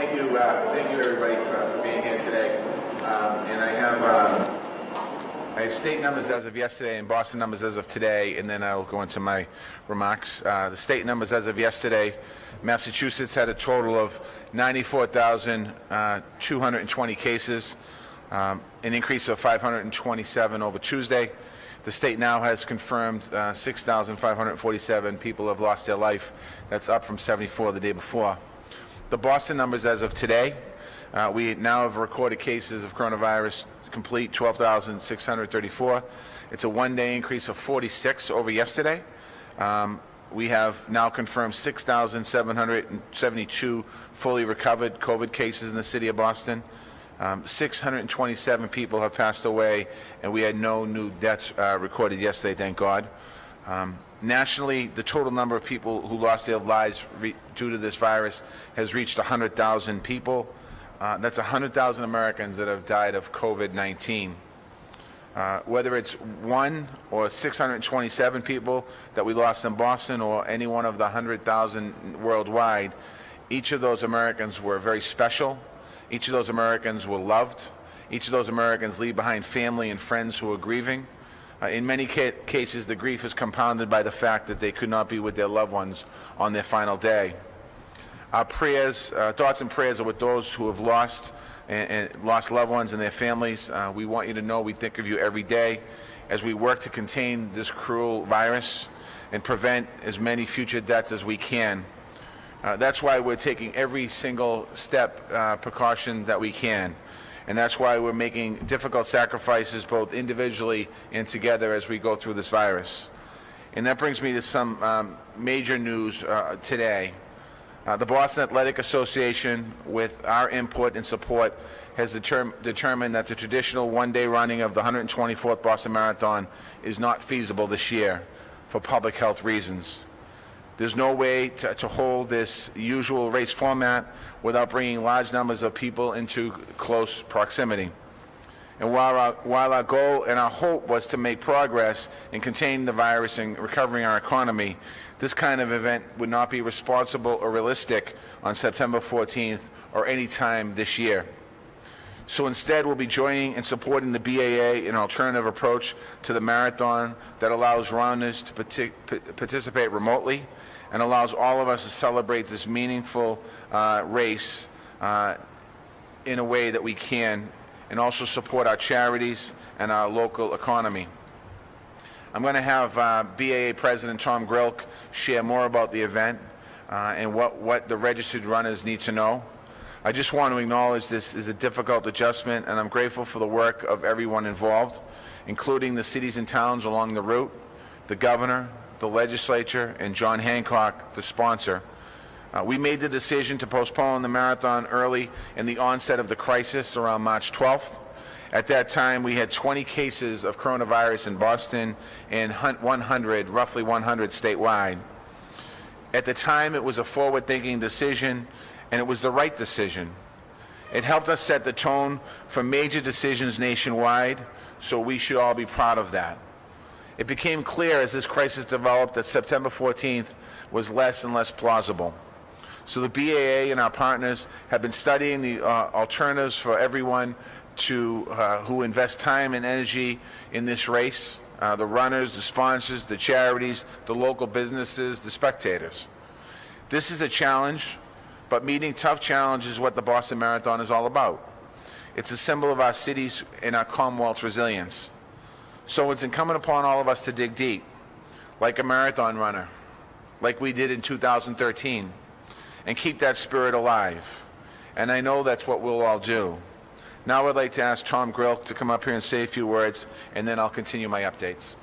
thank you everybody for being here today. And I have state numbers as of yesterday and Boston numbers as of today, and then I'll go into my remarks. The state numbers as of yesterday: Massachusetts had a total of 94,220 cases, an increase of 527 over Tuesday. The state now has confirmed 6,547 people have lost their life. That's up from 74 the day before. The Boston numbers as of today: we now have recorded cases of coronavirus complete 12,634. It's a one-day increase of 46 over yesterday. We have now confirmed 6,772 fully recovered COVID cases in the city of Boston. 627 people have passed away, and we had no new deaths recorded yesterday, thank God. Nationally, the total number of people who lost their lives due to this virus has reached 100,000 people. That's 100,000 Americans that have died of COVID-19. Whether it's one or 627 people that we lost in Boston, or any one of the 100,000 worldwide, each of those Americans were very special. Each of those Americans were loved. Each of those Americans leave behind family and friends who are grieving. In many cases, the grief is compounded by the fact that they could not be with their loved ones on their final day. Our prayers, thoughts and prayers are with those who have lost loved ones and their families. We want you to know we think of you every day as we work to contain this cruel virus and prevent as many future deaths as we can. That's why we're taking every single step, precaution that we can. And that's why we're making difficult sacrifices both individually and together as we go through this virus. And that brings me to some major news today. The Boston Athletic Association, with our input and support, has determined that the traditional one-day running of the 124th Boston Marathon is not feasible this year for public health reasons. There's no way to hold this usual race format without bringing large numbers of people into close proximity. And while our goal and our hope was to make progress in containing the virus and recovering our economy, this kind of event would not be responsible or realistic on September 14th or any time this year. So instead, we'll be joining and supporting the BAA, an alternative approach to the marathon that allows runners to participate remotely and allows all of us to celebrate this meaningful race in a way that we can, and also support our charities and our local economy. I'm going to have BAA President Tom Grilk share more about the event and what the registered runners need to know. I just want to acknowledge this is a difficult adjustment, and I'm grateful for the work of everyone involved, including the cities and towns along the route, the governor, the legislature, and John Hancock, the sponsor. We made the decision to postpone the marathon early in the onset of the crisis around March 12th. At that time, we had 20 cases of coronavirus in Boston and roughly 100 statewide. At the time, it was a forward-thinking decision, and it was the right decision. It helped us set the tone for major decisions nationwide, so we should all be proud of that. It became clear as this crisis developed that September 14th was less and less plausible. So the BAA and our partners have been studying the alternatives for everyone who invest time and energy in this race, the runners, the sponsors, the charities, the local businesses, the spectators. This is a challenge, but meeting tough challenges is what the Boston Marathon is all about. It's a symbol of our city's and our Commonwealth's resilience. So it's incumbent upon all of us to dig deep, like a marathon runner, like we did in 2013, and keep that spirit alive. And I know that's what we'll all do. Now I'd like to ask Tom Grilk to come up here and say a few words, and then I'll continue my updates.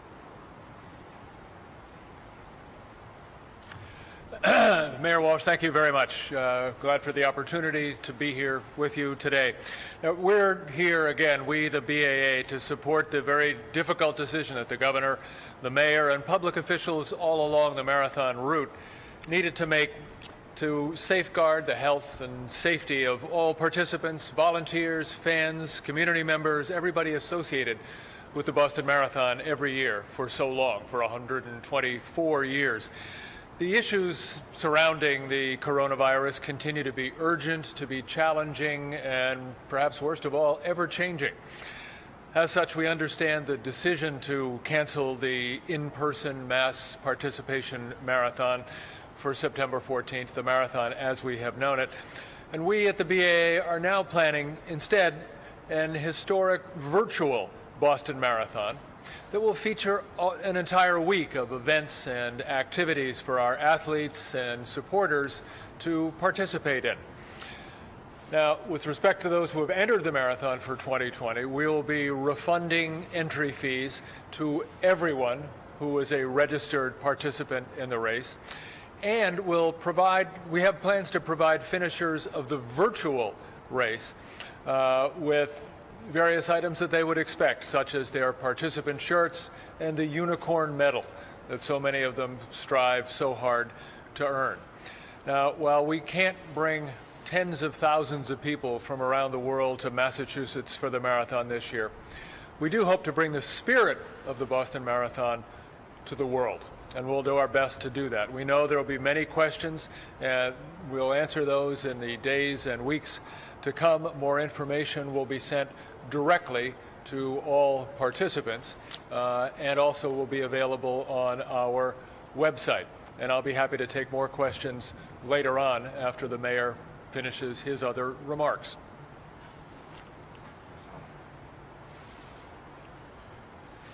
Mayor Walsh, thank you very much. Glad for the opportunity to be here with you today. We're here again, we the BAA, to support the very difficult decision that the governor, the mayor, and public officials all along the marathon route needed to make to safeguard the health and safety of all participants, volunteers, fans, community members, everybody associated with the Boston Marathon every year for so long, for 124 years. The issues surrounding the coronavirus continue to be urgent, to be challenging, and perhaps worst of all, ever-changing. As such, we understand the decision to cancel the in-person mass participation marathon for September 14th, the marathon as we have known it. And we at the BAA are now planning instead an historic virtual Boston Marathon that will feature an entire week of events and activities for our athletes and supporters to participate in. Now, with respect to those who have entered the marathon for 2020, we will be refunding entry fees to everyone who is a registered participant in the race, and we have plans to provide finishers of the virtual race with various items that they would expect, such as their participant shirts and the unicorn medal that so many of them strive so hard to earn. Now, while we can't bring tens of thousands of people from around the world to Massachusetts for the marathon this year, we do hope to bring the spirit of the Boston Marathon to the world, and we'll do our best to do that. We know there will be many questions, and we'll answer those in the days and weeks to come. More information will be sent directly to all participants, and also will be available on our website. And I'll be happy to take more questions later on after the mayor finishes his other remarks.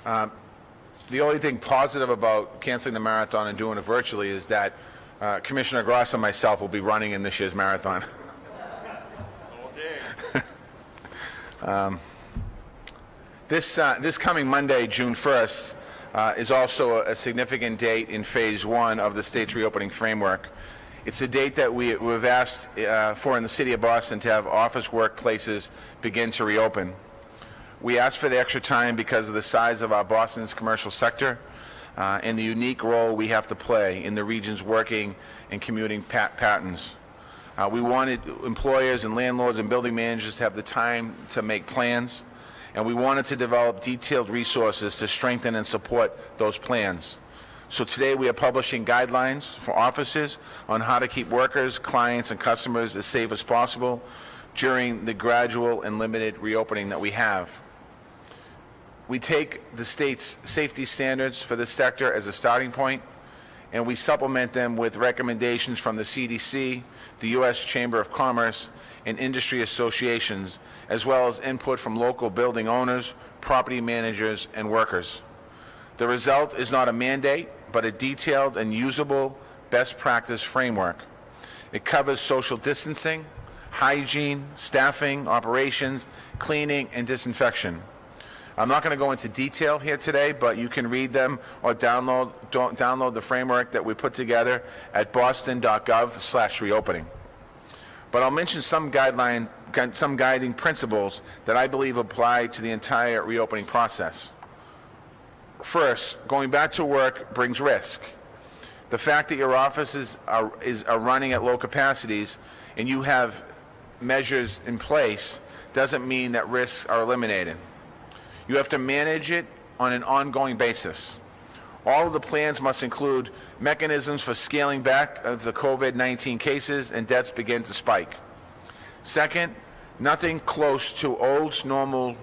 The only thing positive about canceling the marathon and doing it virtually is that Commissioner Gross and myself will be running in this year's marathon. This coming Monday, June 1st, is also a significant date in Phase 1 of the state's reopening framework. It's a date that we've asked for in the city of Boston to have office workplaces begin to reopen. We asked for the extra time because of the size of our Boston's commercial sector and the unique role we have to play in the region's working and commuting patterns. We wanted employers and landlords and building managers to have the time to make plans, and we wanted to develop detailed resources to strengthen and support those plans. So today we are publishing guidelines for offices on how to keep workers, clients, and customers as safe as possible during the gradual and limited reopening that we have. We take the state's safety standards for this sector as a starting point, and we supplement them with recommendations from the CDC, the U.S. Chamber of Commerce, and industry associations, as well as input from local building owners, property managers, and workers. The result is not a mandate, but a detailed and usable best practice framework. It covers social distancing, hygiene, staffing, operations, cleaning, and disinfection. I'm not going to go into detail here today, but you can read them or download the framework that we put together at boston.gov/reopening. But I'll mention some guiding principles that I believe apply to the entire reopening process. First, going back to work brings risk. The fact that your offices are running at low capacities and you have measures in place doesn't mean that risks are eliminated. You have to manage it on an ongoing basis. All of the plans must include mechanisms for scaling back as the COVID-19 cases and deaths begin to spike. Second, nothing close to old normal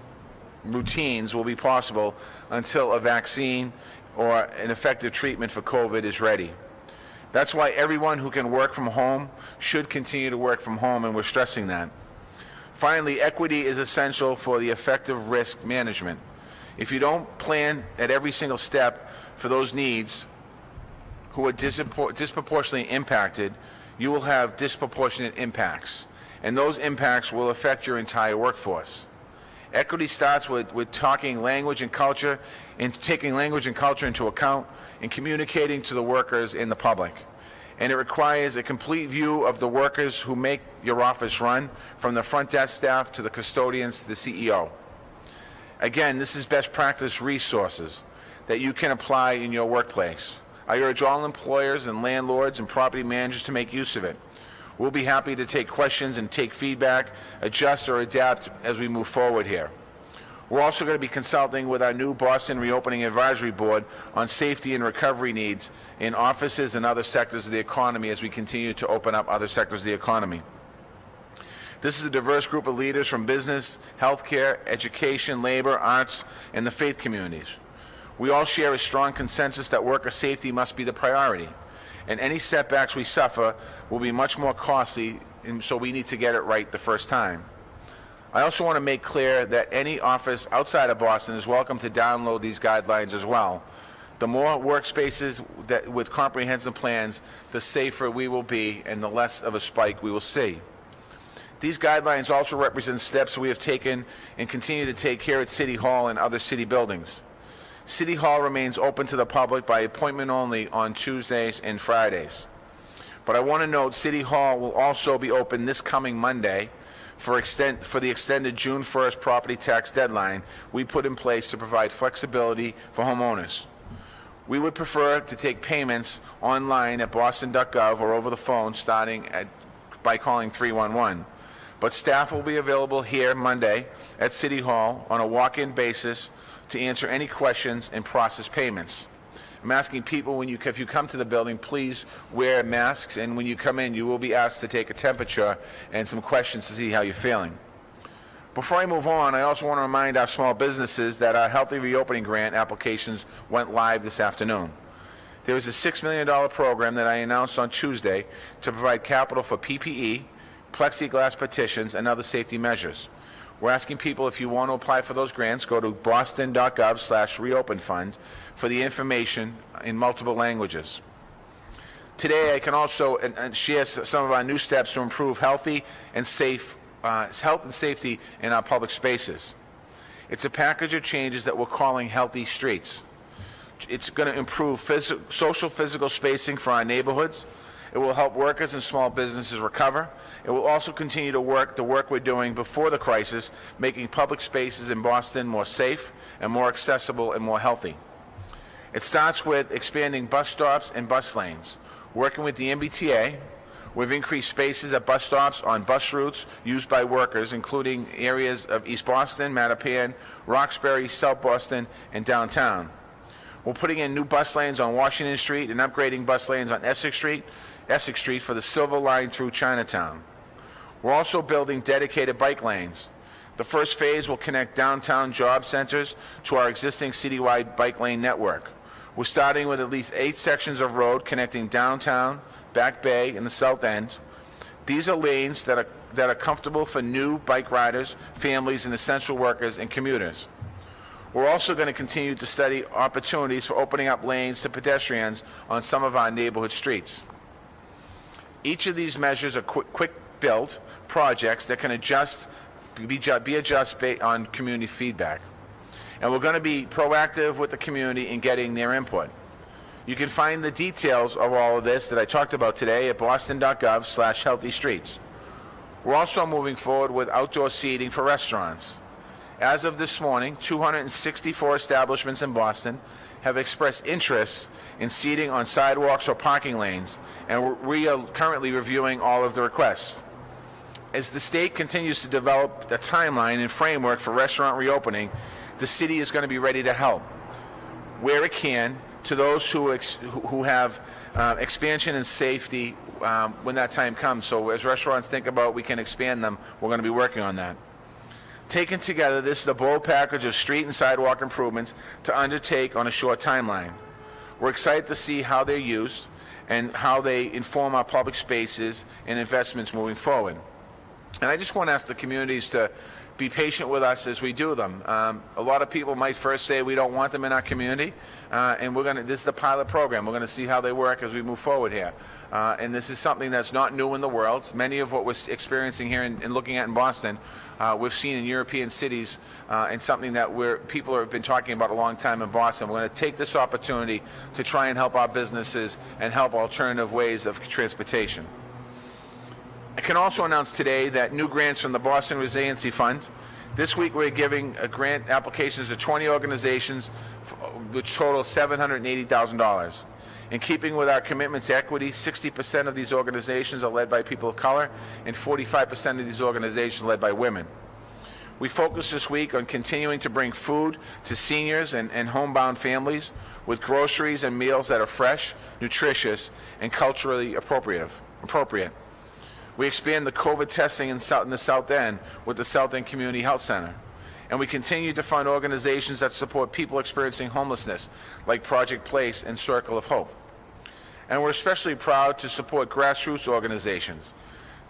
routines will be possible until a vaccine or an effective treatment for COVID is ready. That's why everyone who can work from home should continue to work from home, and we're stressing that. Finally, equity is essential for the effective risk management. If you don't plan at every single step for those needs who are disproportionately impacted, you will have disproportionate impacts, and those impacts will affect your entire workforce. Equity starts with talking language and culture, and taking language and culture into account, and communicating to the workers and the public. And it requires a complete view of the workers who make your office run, from the front desk staff to the custodians to the CEO. Again, this is best practice resources that you can apply in your workplace. I urge all employers and landlords and property managers to make use of it. We'll be happy to take questions and take feedback, adjust or adapt as we move forward here. We're also going to be consulting with our new Boston Reopening Advisory Board on safety and recovery needs in offices and other sectors of the economy as we continue to open up other sectors of the economy. This is a diverse group of leaders from business, healthcare, education, labor, arts, and the faith communities. We all share a strong consensus that worker safety must be the priority, and any setbacks we suffer will be much more costly, and so we need to get it right the first time. I also want to make clear that any office outside of Boston is welcome to download these guidelines as well. The more workspaces with comprehensive plans, the safer we will be and the less of a spike we will see. These guidelines also represent steps we have taken and continue to take here at City Hall and other city buildings. City Hall remains open to the public by appointment only on Tuesdays and Fridays. But I want to note City Hall will also be open this coming Monday for the extended June 1st property tax deadline we put in place to provide flexibility for homeowners. We would prefer to take payments online at boston.gov or over the phone by calling 311. But staff will be available here Monday at City Hall on a walk-in basis to answer any questions and process payments. I'm asking people, if you come to the building, please wear masks, and when you come in, you will be asked to take a temperature and some questions to see how you're feeling. Before I move on, I also want to remind our small businesses that our Healthy Reopening Grant applications went live this afternoon. There was a $6 million program that I announced on Tuesday to provide capital for PPE, plexiglass partitions, and other safety measures. We're asking people, if you want to apply for those grants, go to boston.gov/reopenfund for the information in multiple languages. Today, I can also share some of our new steps to improve health and safety in our public spaces. It's a package of changes that we're calling Healthy Streets. It's going to improve social physical spacing for our neighborhoods. It will help workers and small businesses recover. It will also continue the work we're doing before the crisis, making public spaces in Boston more safe and more accessible and more healthy. It starts with expanding bus stops and bus lanes. Working with the MBTA, we've increased spaces at bus stops on bus routes used by workers, including areas of East Boston, Mattapan, Roxbury, South Boston, and downtown. We're putting in new bus lanes on Washington Street and upgrading bus lanes on Essex Street for the Silver Line through Chinatown. We're also building dedicated bike lanes. The first phase will connect downtown job centers to our existing citywide bike lane network. We're starting with at least 8 sections of road connecting downtown, Back Bay, and the South End. These are lanes that are comfortable for new bike riders, families, and essential workers and commuters. We're also going to continue to study opportunities for opening up lanes to pedestrians on some of our neighborhood streets. Each of these measures are quick-built projects that can be adjusted on community feedback. And we're going to be proactive with the community in getting their input. You can find the details of all of this that I talked about today at boston.gov/healthystreets. We're also moving forward with outdoor seating for restaurants. As of this morning, 264 establishments in Boston have expressed interest in seating on sidewalks or parking lanes, and we are currently reviewing all of the requests. As the state continues to develop the timeline and framework for restaurant reopening, the city is going to be ready to help where it can to those who have expansion and safety when that time comes. So as restaurants think about we can expand them, we're going to be working on that. Taken together, this is a bold package of street and sidewalk improvements to undertake on a short timeline. We're excited to see how they're used and how they inform our public spaces and investments moving forward. And I just want to ask the communities to be patient with us as we do them. A lot of people might first say we don't want them in our community, and this is a pilot program. We're going to see how they work as we move forward here. And this is something that's not new in the world. Many of what we're experiencing here and looking at in Boston, we've seen in European cities, and something that people have been talking about a long time in Boston. We're going to take this opportunity to try and help our businesses and help alternative ways of transportation. I can also announce today that new grants from the Boston Resiliency Fund. This week we're giving grant applications to 20 organizations, which total $780,000. In keeping with our commitment to equity, 60% of these organizations are led by people of color, and 45% of these organizations are led by women. We focused this week on continuing to bring food to seniors and homebound families with groceries and meals that are fresh, nutritious, and culturally appropriate. We expand the COVID testing in the South End with the South End Community Health Center. And we continue to fund organizations that support people experiencing homelessness, like Project Place and Circle of Hope. And we're especially proud to support grassroots organizations.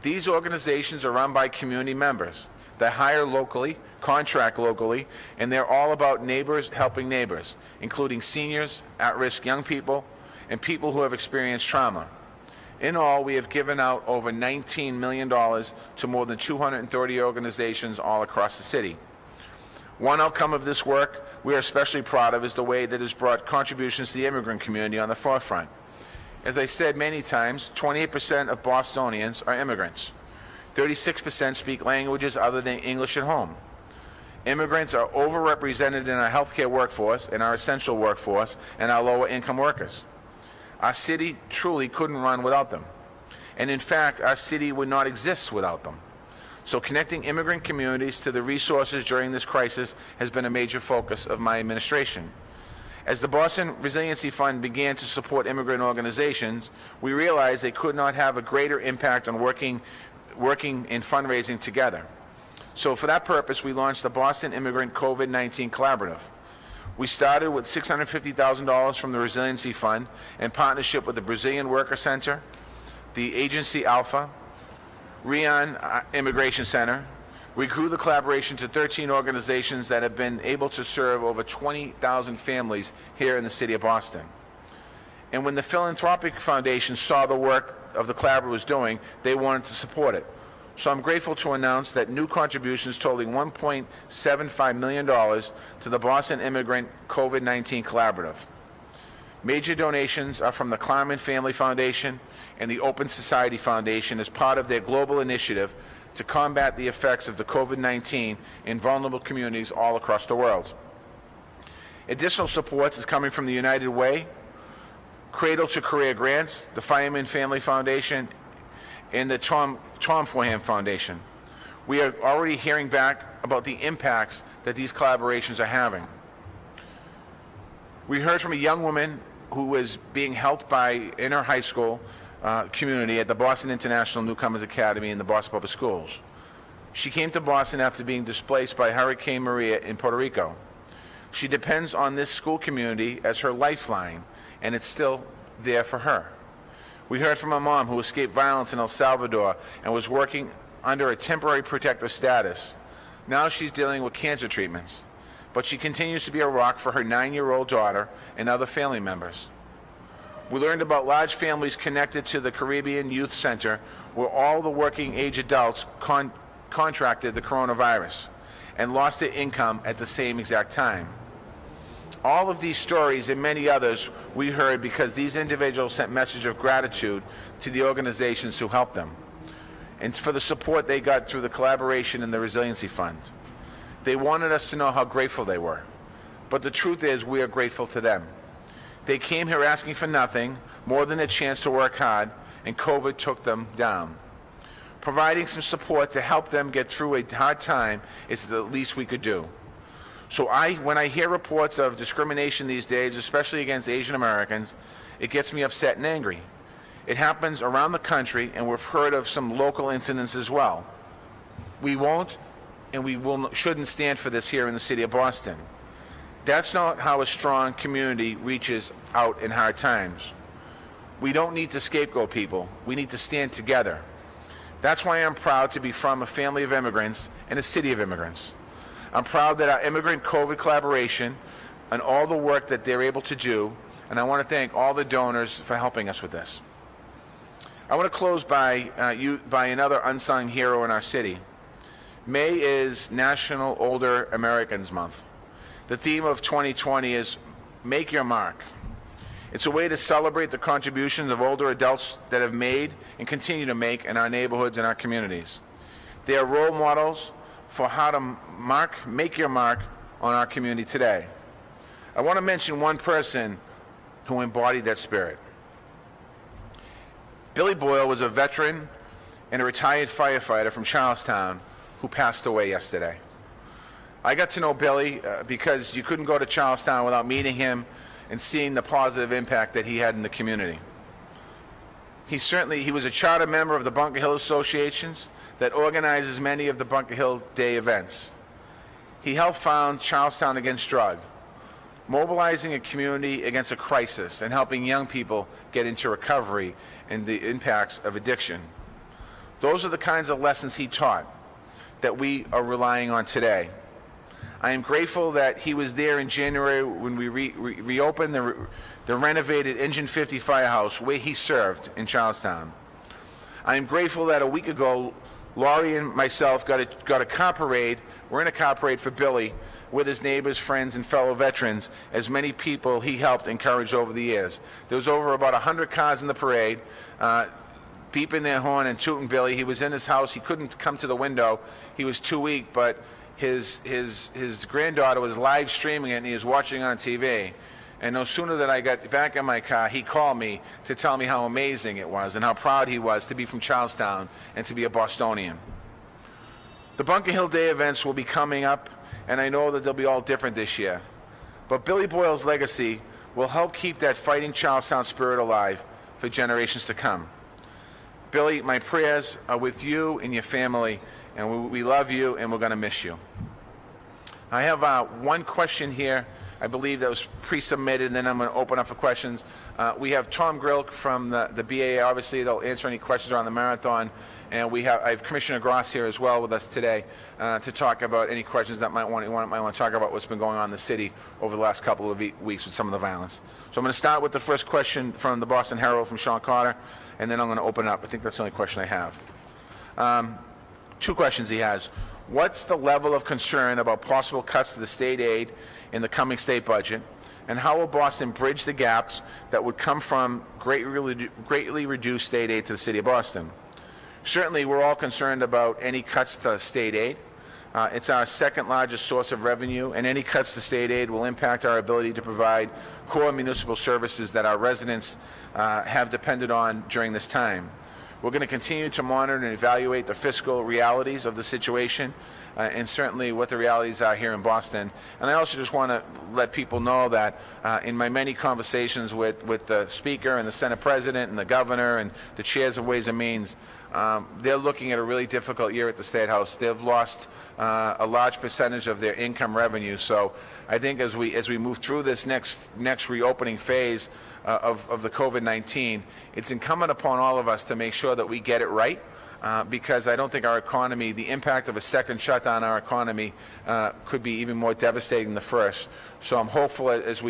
These organizations are run by community members. They hire locally, contract locally, and they're all about neighbors helping neighbors, including seniors, at-risk young people, and people who have experienced trauma. In all, we have given out over $19 million to more than 230 organizations all across the city. One outcome of this work we are especially proud of is the way that it has brought contributions to the immigrant community on the forefront. As I said many times, 28% of Bostonians are immigrants. 36% speak languages other than English at home. Immigrants are overrepresented in our healthcare workforce, in our essential workforce, and our lower income workers. Our city truly couldn't run without them. And in fact, our city would not exist without them. So connecting immigrant communities to the resources during this crisis has been a major focus of my administration. As the Boston Resiliency Fund began to support immigrant organizations, we realized they could not have a greater impact on working in fundraising together. So for that purpose, we launched the Boston Immigrant COVID-19 Collaborative. We started with $650,000 from the Resiliency Fund in partnership with the Brazilian Worker Center, the Agency Alpha, Rion Immigration Center. We grew the collaboration to 13 organizations that have been able to serve over 20,000 families here in the city of Boston. And when the Philanthropic Foundation saw the work of the collaborative was doing, they wanted to support it. So I'm grateful to announce that new contributions totaling $1.75 million to the Boston Immigrant COVID-19 Collaborative. Major donations are from the Klarman Family Foundation and the Open Society Foundation as part of their global initiative to combat the effects of the COVID-19 in vulnerable communities all across the world. Additional support is coming from the United Way, Cradle to Career Grants, the Fireman Family Foundation, and the Tom Forham Foundation. We are already hearing back about the impacts that these collaborations are having. We heard from a young woman who was being helped in her high school community at the Boston International Newcomers Academy in the Boston Public Schools. She came to Boston after being displaced by Hurricane Maria in Puerto Rico. She depends on this school community as her lifeline, and it's still there for her. We heard from a mom who escaped violence in El Salvador and was working under a temporary protective status. Now she's dealing with cancer treatments, but she continues to be a rock for her 9-year-old daughter and other family members. We learned about large families connected to the Caribbean Youth Center where all the working age adults contracted the coronavirus and lost their income at the same exact time. All of these stories and many others we heard because these individuals sent messages of gratitude to the organizations who helped them and for the support they got through the collaboration and the Resiliency Fund. They wanted us to know how grateful they were, but the truth is we are grateful to them. They came here asking for nothing more than a chance to work hard, and COVID took them down. Providing some support to help them get through a hard time is the least we could do. So when I hear reports of discrimination these days, especially against Asian Americans, it gets me upset and angry. It happens around the country, and we've heard of some local incidents as well. We won't and we shouldn't stand for this here in the city of Boston. That's not how a strong community reaches out in hard times. We don't need to scapegoat people. We need to stand together. That's why I'm proud to be from a family of immigrants and a city of immigrants. I'm proud that our immigrant COVID collaboration and all the work that they're able to do, and I want to thank all the donors for helping us with this. I want to close by another unsung hero in our city. May is National Older Americans Month. The theme of 2020 is Make Your Mark. It's a way to celebrate the contributions of older adults that have made and continue to make in our neighborhoods and our communities. They are role models for how to make your mark on our community today. I want to mention one person who embodied that spirit. Billy Boyle was a veteran and a retired firefighter from Charlestown who passed away yesterday. I got to know Billy because you couldn't go to Charlestown without meeting him and seeing the positive impact that he had in the community. He was a charter member of the Bunker Hill Associations that organizes many of the Bunker Hill Day events. He helped found Charlestown Against Drug, mobilizing a community against a crisis and helping young people get into recovery and the impacts of addiction. Those are the kinds of lessons he taught that we are relying on today. I am grateful that he was there in January when we reopened the renovated Engine 50 Firehouse where he served in Charlestown. I am grateful that a week ago, Laurie and myself got a car parade. We're in a car parade for Billy with his neighbors, friends, and fellow veterans, as many people he helped encourage over the years. There was over about 100 cars in the parade, beeping their horn and tooting Billy. He was in his house. He couldn't come to the window. He was too weak, but his granddaughter was live streaming it, and he was watching on TV. And no sooner than I got back in my car, he called me to tell me how amazing it was and how proud he was to be from Charlestown and to be a Bostonian. The Bunker Hill Day events will be coming up, and I know that they'll be all different this year. But Billy Boyle's legacy will help keep that fighting Charlestown spirit alive for generations to come. Billy, my prayers are with you and your family, and we love you, and we're going to miss you. I have one question here, I believe that was pre-submitted, and then I'm going to open up for questions. We have Tom Grilk from the BAA. Obviously, they'll answer any questions around the marathon. And I have Commissioner Gross here as well with us today to talk about any questions that might want to talk about what's been going on in the city over the last couple of weeks with some of the violence. So I'm going to start with the first question from the Boston Herald from Sean Carter, and then I'm going to open up. I think that's the only question I have. Two questions he has. What's the level of concern about possible cuts to the state aid in the coming state budget, and how will Boston bridge the gaps that would come from greatly reduced state aid to the city of Boston? Certainly, we're all concerned about any cuts to state aid. It's our second largest source of revenue, and any cuts to state aid will impact our ability to provide core municipal services that our residents have depended on during this time. We're going to continue to monitor and evaluate the fiscal realities of the situation, and certainly what the realities are here in Boston. And I also just want to let people know that in my many conversations with the Speaker and the Senate President and the Governor and the chairs of Ways and Means, they're looking at a really difficult year at the State House. They've lost a large percentage of their income revenue. So I think as we move through this next reopening phase of the COVID-19, it's incumbent upon all of us to make sure that we get it right. Because I don't think our economy, the impact of a second shutdown on our economy could be even more devastating than the first. So I'm hopeful as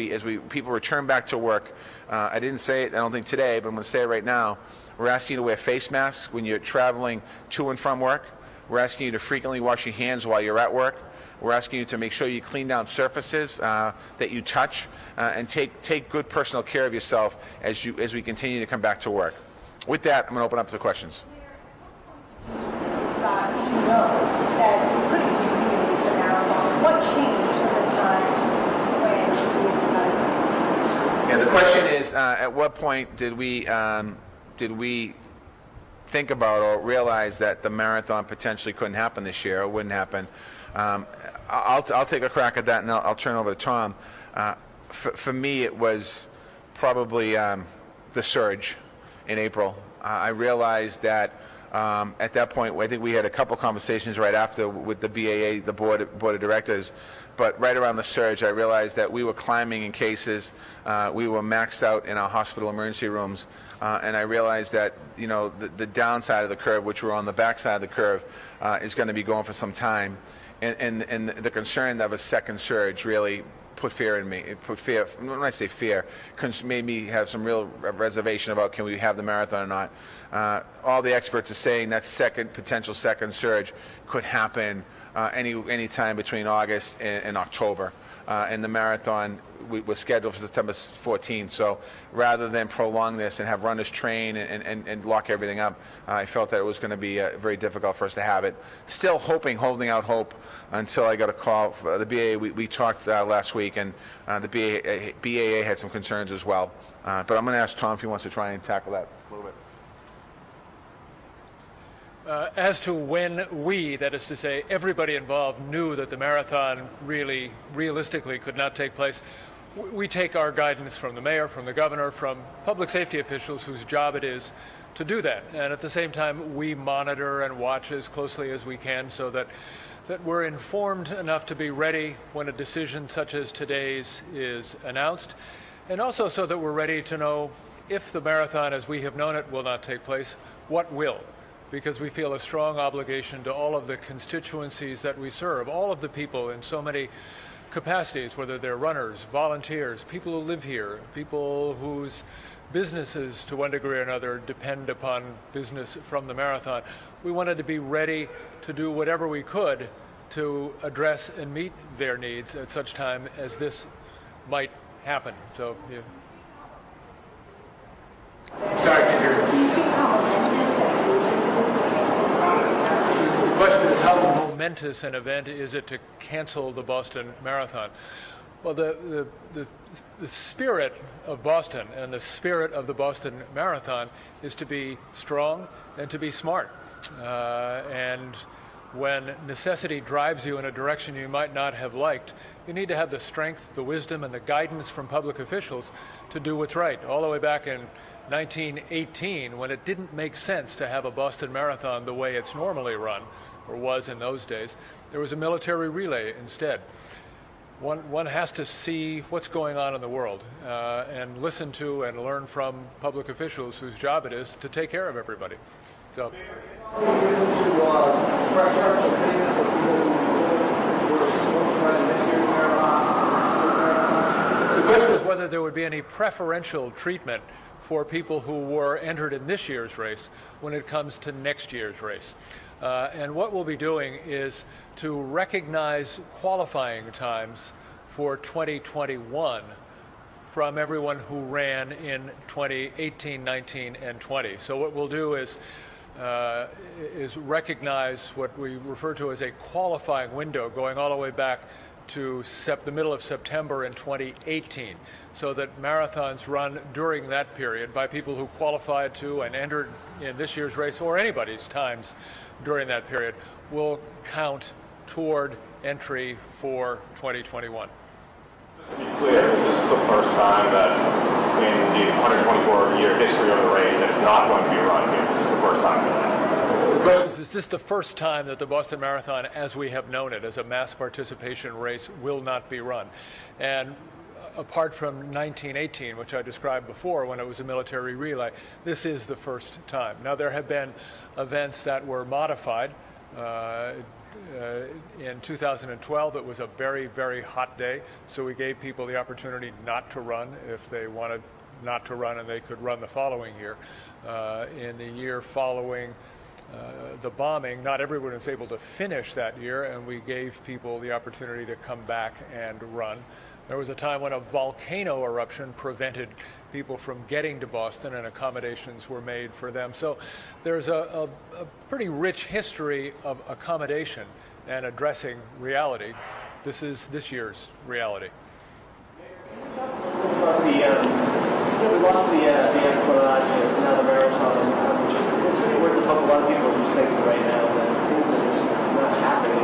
people return back to work. I didn't say it, I don't think today, but I'm going to say it right now. We're asking you to wear face masks when you're traveling to and from work. We're asking you to frequently wash your hands while you're at work. We're asking you to make sure you clean down surfaces that you touch and take good personal care of yourself as we continue to come back to work. With that, I'm going to open up to questions. Decide to know that you couldn't continue to use the marathon. What changed from the time when you decided? Yeah, the question is, at what point did we think about or realize that the marathon potentially couldn't happen this year or wouldn't happen? I'll take a crack at that, and I'll turn over to Tom. For me, it was probably the surge in April. I realized that at that point, I think we had a couple conversations right after with the BAA, the board of directors, but right around the surge, I realized that we were climbing in cases. We were maxed out in our hospital emergency rooms, and I realized that the downside of the curve, which we're on the backside of the curve, is going to be going for some time, and the concern of a second surge really put fear in me. It put fear. When I say fear, made me have some real reservation about can we have the marathon or not. All the experts are saying that potential second surge could happen any time between August and October, and the marathon was scheduled for September 14th. So rather than prolong this and have runners train and lock everything up, I felt that it was going to be very difficult for us to have it. Still holding out hope until I got a call for the BAA. We talked last week, and the BAA had some concerns as well. But I'm going to ask Tom if he wants to try and tackle that a little bit. As to when we, that is to say, everybody involved, knew that the marathon really, realistically could not take place, we take our guidance from the mayor, from the governor, from public safety officials whose job it is to do that. And at the same time, we monitor and watch as closely as we can so that we're informed enough to be ready when a decision such as today's is announced, and also so that we're ready to know if the marathon as we have known it will not take place, what will. Because we feel a strong obligation to all of the constituencies that we serve, all of the people in so many capacities, whether they're runners, volunteers, people who live here, people whose businesses to one degree or another depend upon business from the marathon. We wanted to be ready to do whatever we could to address and meet their needs at such time as this might happen. So, yeah. Sorry, I can't hear you. Do you think how momentous The question is, how momentous an event is it to cancel the Boston Marathon? Well, the spirit of Boston and the spirit of the Boston Marathon is to be strong and to be smart. And when necessity drives you in a direction you might not have liked, you need to have the strength, the wisdom, and the guidance from public officials to do what's right. All the way back in 1918, when it didn't make sense to have a Boston Marathon the way it's normally run, or was in those days, there was a military relay instead. One has to see what's going on in the world and listen to and learn from public officials whose job it is to take care of everybody. So. The question is whether there would be any preferential treatment for people who were entered in this year's race when it comes to next year's race. And what we'll be doing is to recognize qualifying times for 2021 from everyone who ran in 2018, 19, and 20. So what we'll do is recognize what we refer to as a qualifying window going all the way back to the middle of September in 2018, so that marathons run during that period by people who qualified to and entered in this year's race, or anybody's times during that period, will count toward entry for 2021. Just to be clear, is this the first time that in the 124-year history of the race that it's not going to be run here? This is the first time for that. The question is this the first time that the Boston Marathon, as we have known it, as a mass participation race, will not be run? And apart from 1918, which I described before when it was a military relay, this is the first time. Now, there have been events that were modified. In 2012, it was a very, very hot day, so we gave people the opportunity not to run if they wanted not to run, and they could run the following year. In the year following the bombing, not everyone was able to finish that year, and we gave people the opportunity to come back and run. There was a time when a volcano eruption prevented people from getting to Boston, and accommodations were made for them. So there's a pretty rich history of accommodation and addressing reality. This is this year's reality. We lost the Esplanade and now the Marathon, which is pretty worth to talk. A lot of people are just thinking right now that things are just not happening.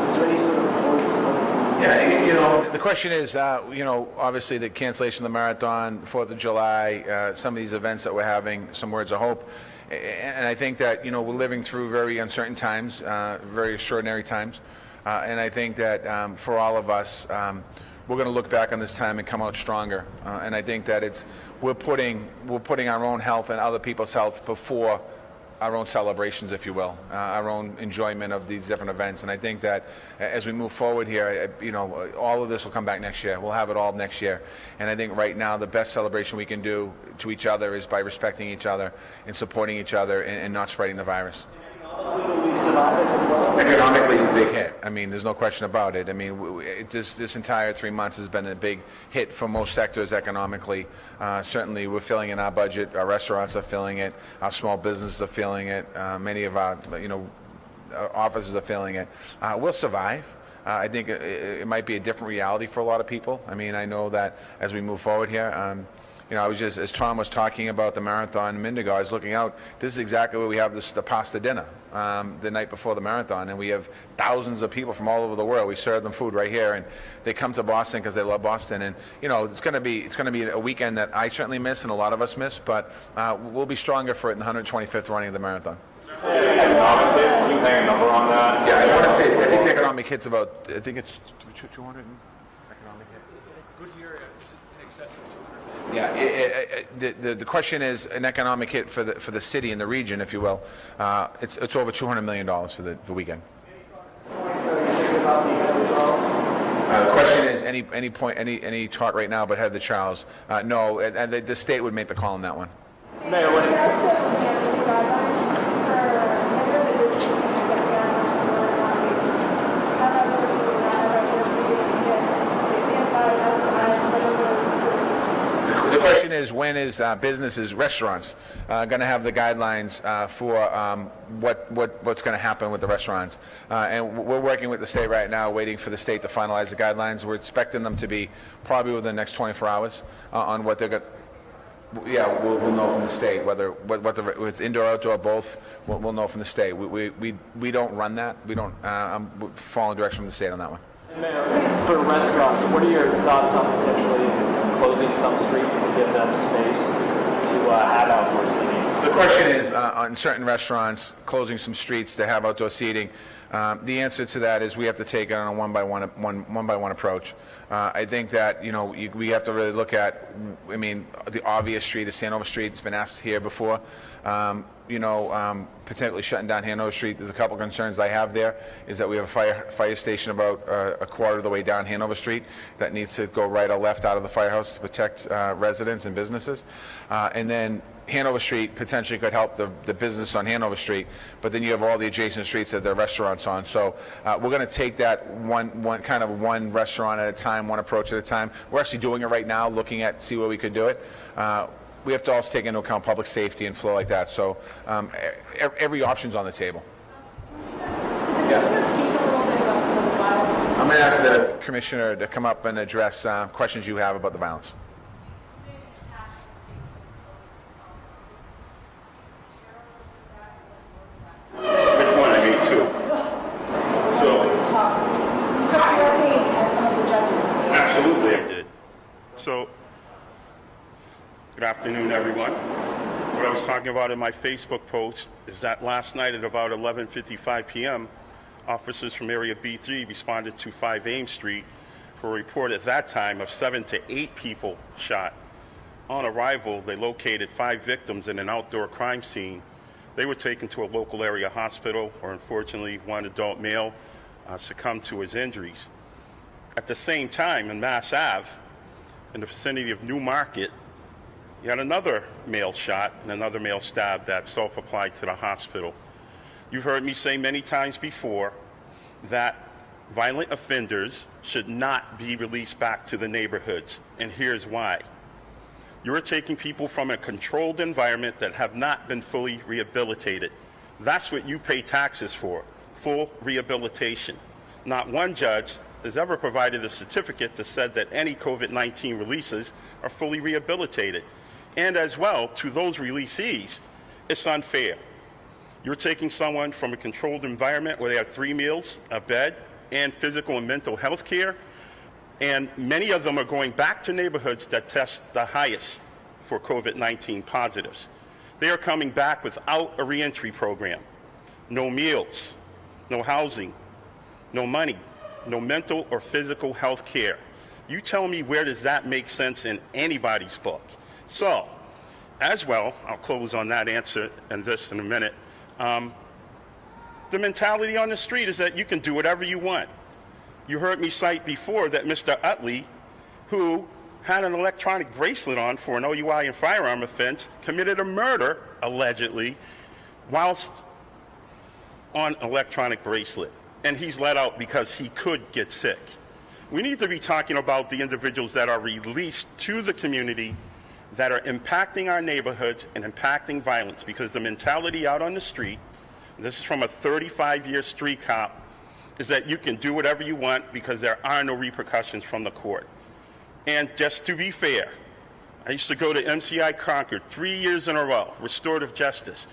Is there any sort of voice? Yeah, you know, the question is, you know, obviously the cancellation of the marathon, 4th of July, some of these events that we're having, some words of hope. And I think that, you know, we're living through very uncertain times, very extraordinary times. And I think that for all of us, we're going to look back on this time and come out stronger. And I think that we're putting our own health and other people's health before our own celebrations, if you will, our own enjoyment of these different events. And I think that as we move forward here, you know, all of this will come back next year. We'll have it all next year. And I think right now the best celebration we can do to each other is by respecting each other and supporting each other and not spreading the virus. Economically, it's a big hit. I mean, there's no question about it. I mean, this entire 3 months has been a big hit for most sectors economically. Certainly, we're feeling in our budget. Our restaurants are feeling it. Our small businesses are feeling it. Many of our, you know, offices are feeling it. We'll survive. I think it might be a different reality for a lot of people. I mean, I know that as we move forward here, You know, I was just, as Tom was talking about the marathon a minute ago, I was looking out, this is exactly where we have the pasta dinner, the night before the marathon, and we have thousands of people from all over the world. We serve them food right here, and they come to Boston because they love Boston, and, you know, it's going to be a weekend that I certainly miss and a lot of us miss, but we'll be stronger for it in the 125th running of the marathon. Economic hit, can you hang a number on that? Yeah, I want to say, I think the economic hit's about, I think it's 200 economic hit. Good year, in excess of 200. Yeah, the question is an economic hit for the city and the region, if you will. It's over $200 million for the weekend. The question is any talk right now, but had the Charles? No, and the state would make the call on that one. Mayor, what The question is, when is businesses, restaurants, going to have the guidelines for what's going to happen with the restaurants? And we're working with the state right now, waiting for the state to finalize the guidelines. We're expecting them to be probably within the next 24 hours on what they're going. Yeah, we'll know from the state whether it's indoor, outdoor, both. We'll know from the state. We don't run that. We don't. I'm following direction from the state on that one. Mayor, for restaurants, what are your thoughts on potentially closing some streets to give them space to have outdoor seating? The question is, on certain restaurants, closing some streets to have outdoor seating. The answer to that is we have to take it on a one by one approach. I think that we have to really look at. I mean, the obvious street is Hanover Street. It's been asked here before. Potentially shutting down Hanover Street. There's a couple concerns I have there. Is that we have a fire station about a quarter of the way down Hanover Street that needs to go right or left out of the firehouse to protect residents and businesses, and then Hanover Street potentially could help the business on Hanover Street, but then you have all the adjacent streets that there are restaurants on. So we're going to take that one restaurant at a time, one approach at a time. We're actually doing it right now, looking at see where we could do it. We have to also take into account public safety and flow like that. So every option's on the table. Yeah. I'm going to ask the commissioner to come up and address questions you have about the violence. Which one? I made two. So, absolutely I did. So, good afternoon, everyone. What I was talking about in my Facebook post is that last night at about 11:55 p.m., officers from Area B3 responded to 5 Ames Street for a report at that time of 7 to 8 people shot. On arrival, they located 5 victims in an outdoor crime scene. They were taken to a local area hospital, where unfortunately one adult male succumbed to his injuries. At the same time, in Mass Ave, in the vicinity of New Market, you had another male shot and another male stabbed that self-applied to the hospital. You've heard me say many times before that violent offenders should not be released back to the neighborhoods, and here's why. You're taking people from a controlled environment that have not been fully rehabilitated. That's what you pay taxes for, full rehabilitation. Not one judge has ever provided a certificate that said that any COVID-19 releases are fully rehabilitated. And as well, to those releasees, it's unfair. You're taking someone from a controlled environment where they have 3 meals, a bed, and physical and mental health care, and many of them are going back to neighborhoods that test the highest for COVID-19 positives. They are coming back without a reentry program. No meals, no housing, no money, no mental or physical health care. You tell me, where does that make sense in anybody's book? So, as well, I'll close on that answer and this in a minute. The mentality on the street is that you can do whatever you want. You heard me cite before that Mr. Utley, who had an electronic bracelet on for an OUI and firearm offense, committed a murder, allegedly, whilst on electronic bracelet. And he's let out because he could get sick. We need to be talking about the individuals that are released to the community that are impacting our neighborhoods and impacting violence, because the mentality out on the street, this is from a 35-year street cop, is that you can do whatever you want because there are no repercussions from the court. And just to be fair, I used to go to MCI Concord 3 years in a row, restorative justice.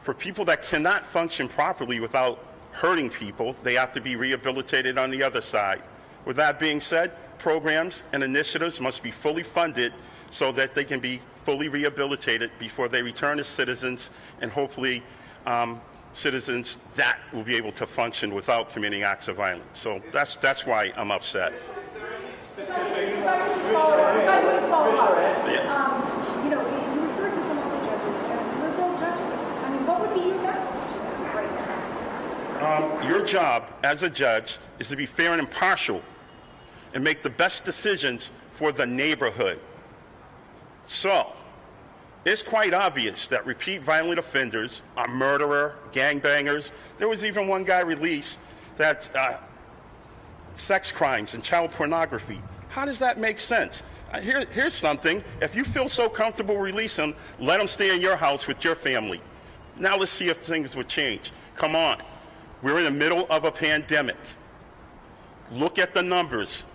For people that cannot function properly without hurting people, they have to be rehabilitated on the other side. With that being said, programs and initiatives must be fully funded so that they can be fully rehabilitated before they return as citizens, and hopefully citizens that will be able to function without committing acts of violence. So that's why I'm upset. If I could follow up. Yeah. You know, you referred to some of the judges as liberal judges. I mean, what would be your message to them right now? Your job as a judge is to be fair and impartial and make the best decisions for the neighborhood. So, it's quite obvious that repeat violent offenders are murderer, gangbangers. There was even one guy released that sex crimes and child pornography. How does that make sense? Here's something. If you feel so comfortable releasing them, let them stay in your house with your family. Now let's see if things would change. Come on. We're in the middle of a pandemic. Look at the numbers.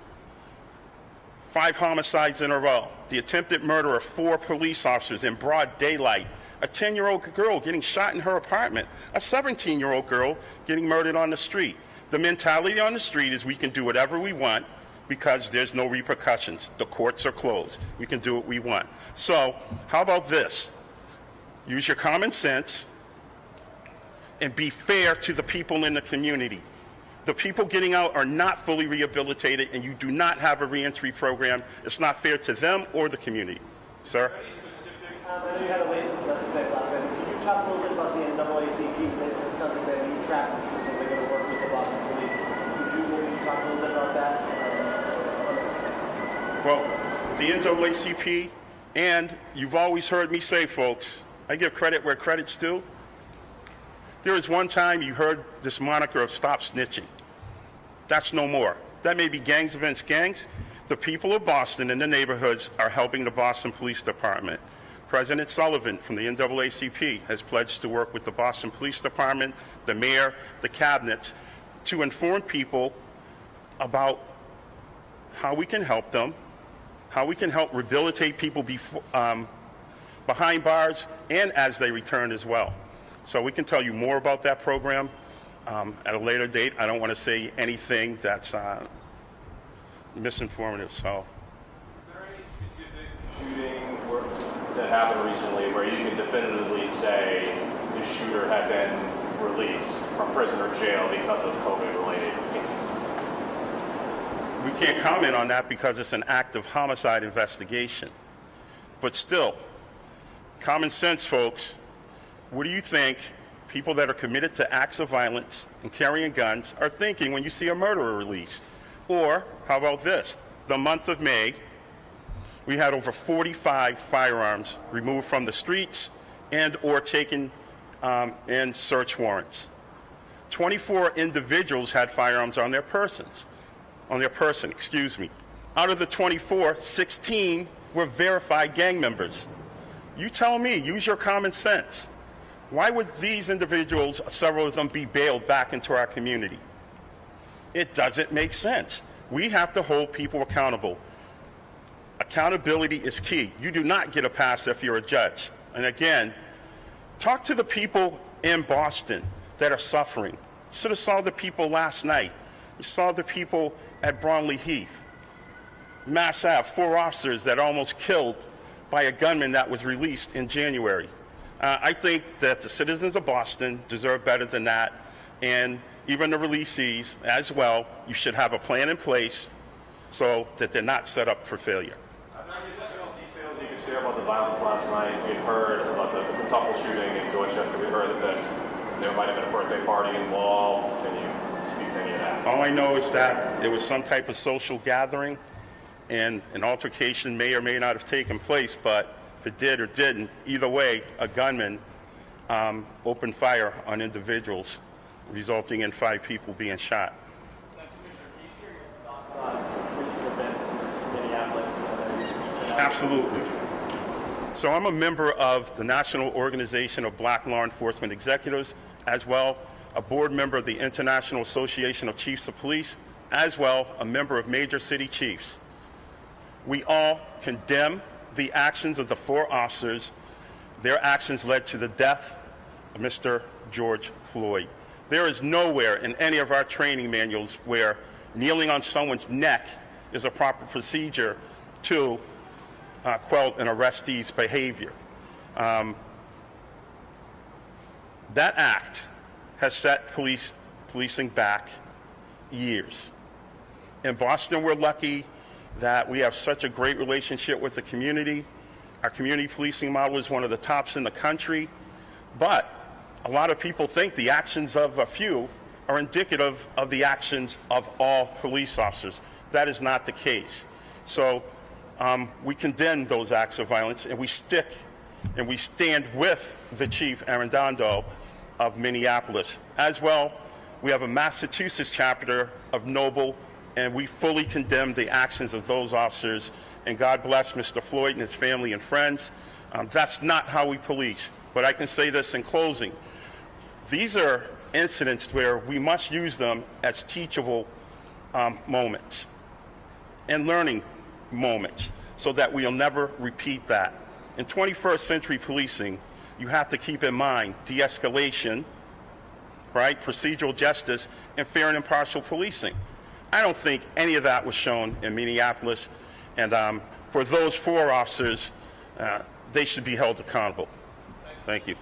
5 homicides in a row. The attempted murder of 4 police officers in broad daylight. A 10-year-old girl getting shot in her apartment. A 17-year-old girl getting murdered on the street. The mentality on the street is we can do whatever we want because there's no repercussions. The courts are closed. We can do what we want. So, how about this? Use your common sense and be fair to the people in the community. The people getting out are not fully rehabilitated, and you do not have a reentry program. It's not fair to them or the community. Sir? I know you had a late last time. Can you talk a little bit about the NAACP? It's something that you track. This is something going to work with the Boston Police. Could you maybe talk a little bit about that? Well, the NAACP, and you've always heard me say, folks, I give credit where credit's due. There was one time you heard this moniker of stop snitching. That's no more. That may be gangs against gangs. The people of Boston and the neighborhoods are helping the Boston Police Department. President Sullivan from the NAACP has pledged to work with the Boston Police Department, the mayor, the cabinets, to inform people about how we can help them, how we can help rehabilitate people behind bars and as they return as well. So we can tell you more about that program at a later date. I don't want to say anything that's misinformative. So, Is there any specific shooting that happened recently where you can definitively say the shooter had been released from prison or jail because of COVID-related incidents? we can't comment on that because it's an active homicide investigation. But still, common sense, folks. What do you think people that are committed to acts of violence and carrying guns are thinking when you see a murderer released? Or how about this? The month of May, we had over 45 firearms removed from the streets and or taken in search warrants. 24 individuals had firearms on their person. Out of the 24, 16 were verified gang members. You tell me, use your common sense. Why would these individuals, several of them, be bailed back into our community? It doesn't make sense. We have to hold people accountable. Accountability is key. You do not get a pass if you're a judge. And again, talk to the people in Boston that are suffering. You should have saw the people last night. You saw the people at Bromley Heath. Mass Ave, 4 officers that almost killed by a gunman that was released in January. I think that the citizens of Boston deserve better than that, and even the releasees as well. You should have a plan in place so that they're not set up for failure. Additional details you can share about the violence last night? We've heard about the couple shooting in Dorchester. We heard that there might have been a birthday party involved. Can you speak to any of that? All I know is that there was some type of social gathering, and an altercation may or may not have taken place, but if it did or didn't, either way, a gunman opened fire on individuals, resulting in 5 people being shot. Absolutely. So I'm a member of the National Organization of Black Law Enforcement Executives, as well a board member of the International Association of Chiefs of Police, as well a member of Major City Chiefs. We all condemn the actions of the 4 officers, their actions led to the death of Mr. George Floyd. There is nowhere in any of our training manuals where kneeling on someone's neck is a proper procedure to quell an arrestee's behavior. That act has set policing back years. In Boston, we're lucky that we have such a great relationship with the community. Our community policing model is one of the tops in the country, but a lot of people think the actions of a few are indicative of the actions of all police officers. That is not the case. So we condemn those acts of violence, and we stick and we stand with the Chief Arredondo of Minneapolis. As well, we have a Massachusetts chapter of Noble, and we fully condemn the actions of those officers. And God bless Mr. Floyd and his family and friends. That's not how we police. But I can say this in closing. These are incidents where we must use them as teachable moments and learning moments so that we'll never repeat that. In 21st century policing, you have to keep in mind de-escalation, right, procedural justice, and fair and impartial policing. I don't think any of that was shown in Minneapolis, and for those 4 officers, they should be held accountable. Thank you.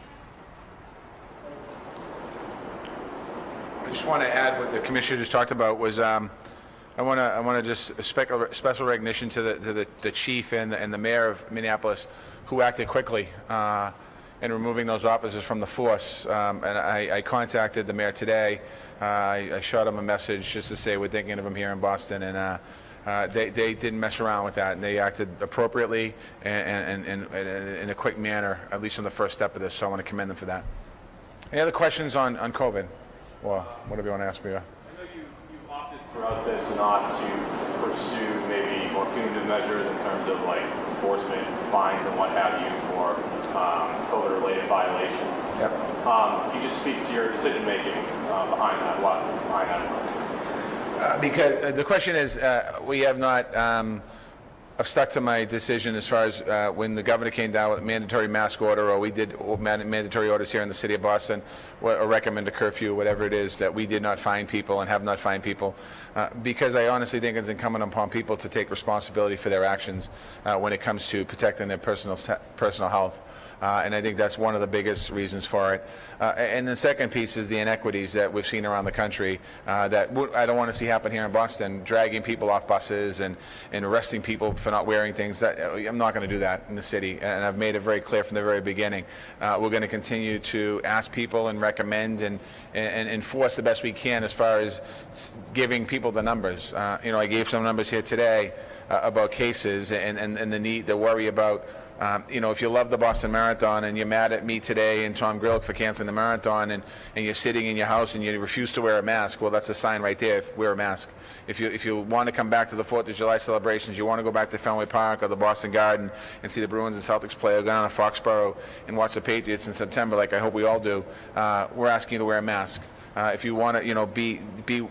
I just want to add what the commissioner just talked about was I want to just special recognition to the chief and the mayor of Minneapolis who acted quickly in removing those officers from the force. And I contacted the mayor today. I shot him a message just to say we're thinking of him here in Boston, and they didn't mess around with that, and they acted appropriately and in a quick manner, at least on the first step of this. So I want to commend them for that. Any other questions on COVID? Or whatever you want to ask me. I know you've opted throughout this not to pursue maybe more punitive measures in terms of like enforcement, fines, and what have you for COVID-related violations. Yep. Can you just speak to your decision-making behind that? What behind that? Because the question is, we have not. I've stuck to my decision as far as when the governor came down with a mandatory mask order, or we did mandatory orders here in the city of Boston, or recommend a curfew, whatever it is, that we did not fine people and have not fined people, because I honestly think it's incumbent upon people to take responsibility for their actions when it comes to protecting their personal health. And I think that's one of the biggest reasons for it. And the second piece is the inequities that we've seen around the country that I don't want to see happen here in Boston, dragging people off buses and arresting people for not wearing things. I'm not going to do that in the city, and I've made it very clear from the very beginning. We're going to continue to ask people and recommend and enforce the best we can as far as giving people the numbers. I gave some numbers here today about cases and the worry about if you love the Boston Marathon and you're mad at me today and Tom Grillick for canceling the marathon, and you're sitting in your house and you refuse to wear a mask, well, that's a sign right there. Wear a mask. If you want to come back to the 4th of July celebrations, you want to go back to Fenway Park or the Boston Garden and see the Bruins and Celtics play, or go down to Foxborough and watch the Patriots in September, like I hope we all do, we're asking you to wear a mask. If you want to,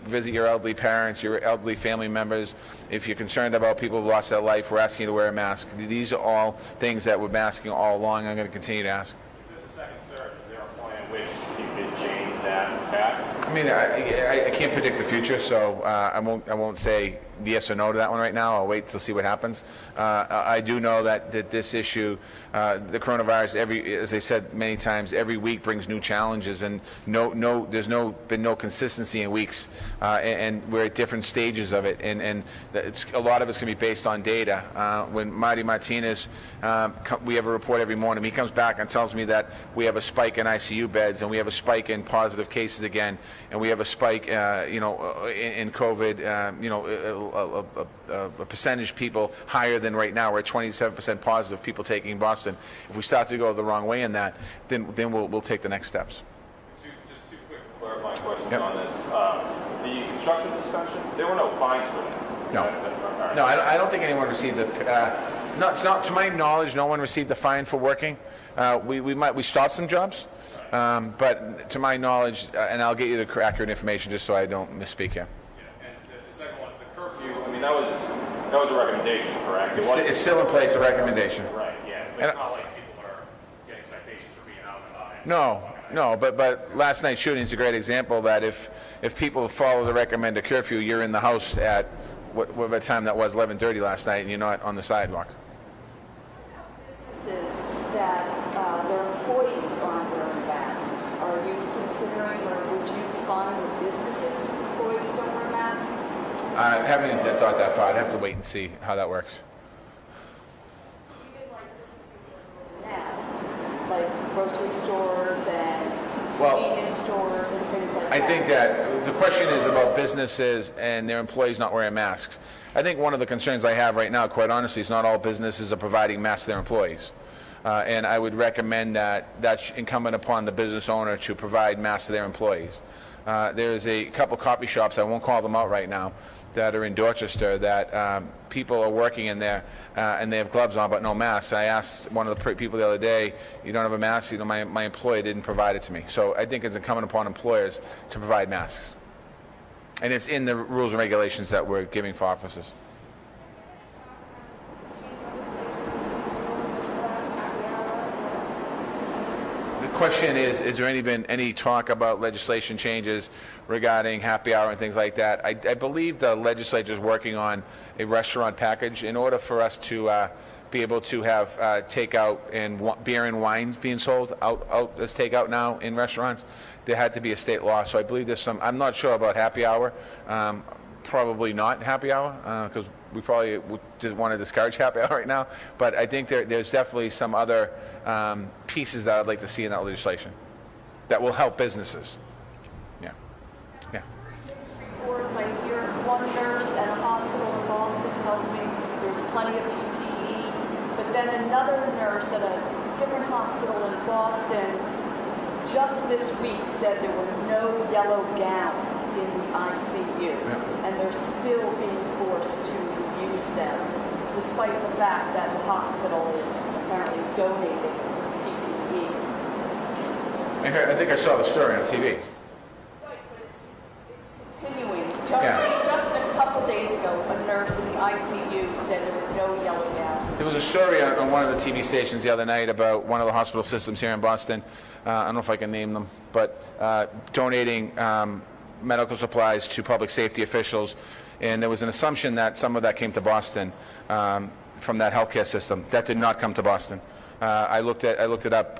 visit your elderly parents, your elderly family members. If you're concerned about people who've lost their life, we're asking you to wear a mask. These are all things that we've been asking all along. I'm going to continue to ask. If there's a second surge, is there a plan which you could change that path? I mean, I can't predict the future, so I won't say yes or no to that one right now. I'll wait to see what happens. I do know that this issue, the coronavirus, as I said many times, every week brings new challenges, and there's been no consistency in weeks, and we're at different stages of it, and a lot of it's going to be based on data. When Marty Martinez, we have a report every morning. He comes back and tells me that we have a spike in ICU beds, and we have a spike in positive cases again, and we have a spike, in COVID, a percentage of people higher than right now. We're at 27% positive people taking Boston. If we start to go the wrong way in that, then we'll take the next steps. Just two quick clarifying questions on this. The construction suspension, there were no fines for that. No. No, I don't think anyone received it. It's not, to my knowledge, no one received a fine for working. We stopped some jobs, but to my knowledge, and I'll get you the accurate information just so I don't misspeak here. And the second one, the curfew, I mean, that was That was a recommendation, correct? It wasn't, It's still in place, a recommendation. right, yeah. But it's not like people are getting citations for being out and about. No, but last night's shooting is a great example that if people follow the recommended curfew, you're in the house at whatever time that was, 11:30 last night, and you're not on the sidewalk. Businesses that their employees aren't wearing masks, are you considering or would you fine the businesses whose employees don't wear masks? I haven't thought that far. I'd have to wait and see how that works. Even like businesses now, like grocery stores and Well, convenience stores and things like that. I think that the question is about businesses and their employees not wearing masks. I think one of the concerns I have right now, quite honestly, is not all businesses are providing masks to their employees. And I would recommend that that's incumbent upon the business owner to provide masks to their employees. There's a couple coffee shops, I won't call them out right now, that are in Dorchester that people are working in there and they have gloves on but no masks. I asked one of the people the other day, you don't have a mask? You know, my employee didn't provide it to me. So I think it's incumbent upon employers to provide masks. And it's in the rules and regulations that we're giving for officers. The question is there been any talk about legislation changes regarding happy hour and things like that? I believe the legislature is working on a restaurant package in order for us to be able to have takeout and beer and wine being sold out as takeout now in restaurants. There had to be a state law, so I believe there's some. I'm not sure about happy hour. Probably not happy hour because we probably would want to discourage happy hour right now. But I think there's definitely some other pieces that I'd like to see in that legislation that will help businesses. Yeah. Reports, I hear one nurse at a hospital in Boston tells me there's plenty of PPE, but then another nurse at a different hospital in Boston just this week said there were no yellow gowns in the ICU, and they're still being forced to use them, despite the fact that the hospital is apparently donating PPE. I think I saw the story on TV. Right, but it's continuing. Just a couple days ago, a nurse in the ICU said there were no yellow gowns. There was a story on one of the TV stations the other night about one of the hospital systems here in Boston. I don't know if I can name them, but donating medical supplies to public safety officials. And there was an assumption that some of that came to Boston from that healthcare system. That did not come to Boston. I looked it up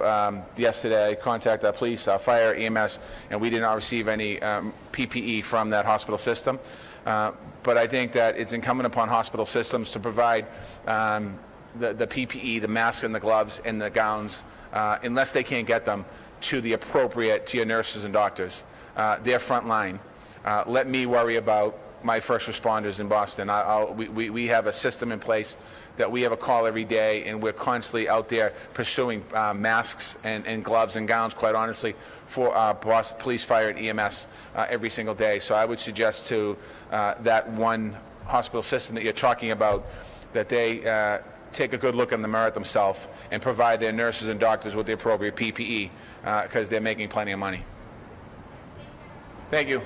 yesterday. I contacted police, fire, EMS, and we did not receive any PPE from that hospital system. But I think that it's incumbent upon hospital systems to provide the PPE, the masks and the gloves and the gowns, unless they can't get them, to your nurses and doctors. Their front line. Let me worry about my first responders in Boston. We have a system in place that we have a call every day, and we're constantly out there pursuing masks and gloves and gowns, quite honestly, for police, fire, and EMS every single day. So I would suggest to that one hospital system that you're talking about that they take a good look in the mirror at themselves and provide their nurses and doctors with the appropriate PPE because they're making plenty of money. Thank you.